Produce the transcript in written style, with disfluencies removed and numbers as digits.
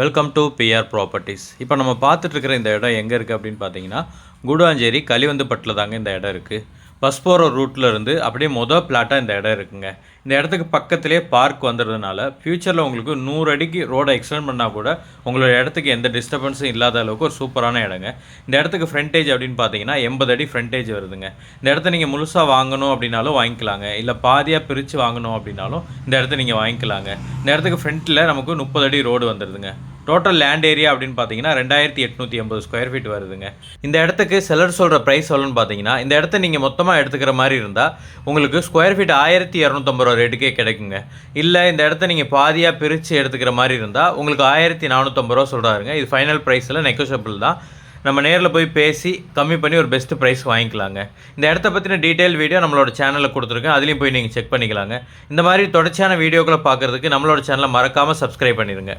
Welcome to PR properties. இப்போ நம்ம பார்த்துட்ருக்கிற இந்த இடம் எங்கே இருக்குது அப்படின்னு பார்த்தீங்கன்னா, கூடுவாஞ்சேரி கலிவந்துப்பட்டில் தாங்க இந்த இடம் இருக்குது. பஸ் போகிற ரூட்டில் இருந்து அப்படியே பிளாட்டாக இந்த இடம் இருக்குங்க. இந்த இடத்துக்கு பக்கத்துலேயே பார்க் வந்துடுறதுனால ஃப்யூச்சரில் உங்களுக்கு 100 அடிக்கு ரோடை எக்ஸ்டெண்ட் பண்ணால் கூட உங்களோட இடத்துக்கு எந்த டிஸ்டர்பன்ஸும் இல்லாத அளவுக்கு ஒரு சூப்பரான இடங்க. இந்த இடத்துக்கு ஃப்ரண்டேஜ் அப்படின்னு பார்த்தீங்கன்னா 80 அடி ஃப்ரண்டேஜ் வருதுங்க. இந்த இடத்த நீங்கள் முழுசாக வாங்கணும் அப்படின்னாலும் வாங்கிக்கலாங்க, இல்லை பாதியாக பிரித்து வாங்கணும் அப்படின்னாலும் இந்த இடத்த நீங்கள் வாங்கிக்கலாங்க. இந்த இடத்துக்கு ஃப்ரண்ட்டில் நமக்கு 30 அடி ரோடு வந்துடுதுங்க. டோட்டல் லேண்ட் ஏரியா அப்படின்னு பார்த்தீங்கன்னா 2880 ஸ்கொயர் ஃபீட் வருதுங்க. இந்த இடத்துக்கு செலர் சொல்கிற ப்ரைஸ் எவ்வளோன்னு பார்த்தீங்கன்னா, இந்த இடத்த நீங்கள் மொத்தமாக எடுத்துக்கிற மாதிரி இருந்தால் உங்களுக்கு ஸ்கொயர் ஃபீட் 1250 ரூபா ரேட்டுக்கே கிடைக்குங்க. இல்லை இந்த இடத்த நீங்கள் பாதியாக பிரித்து எடுத்துக்கிற மாதிரி இருந்தால் உங்களுக்கு 1450 ரூபா சொல்கிறாருங்க. இது ஃபைனல் ப்ரைஸில் நெகோஷியபிள் தான். நம்ம நேரில் போய் பேசி கம்மி பண்ணி ஒரு பெஸ்ட்டு ப்ரைஸ் வாங்கிக்கலாங்க. இந்த இடத்த பற்றின டீட்டெயில் வீடியோ நம்மளோட சேனலில் கொடுத்துருக்கேன், அதுலேயும் போய் நீங்கள் செக் பண்ணிக்கலாங்க. இந்த மாதிரி தொடர்ச்சியான வீடியோக்களை பார்க்குறதுக்கு நம்மளோட சேனலை மறக்காமல் சப்ஸ்கிரைப் பண்ணிடுங்க.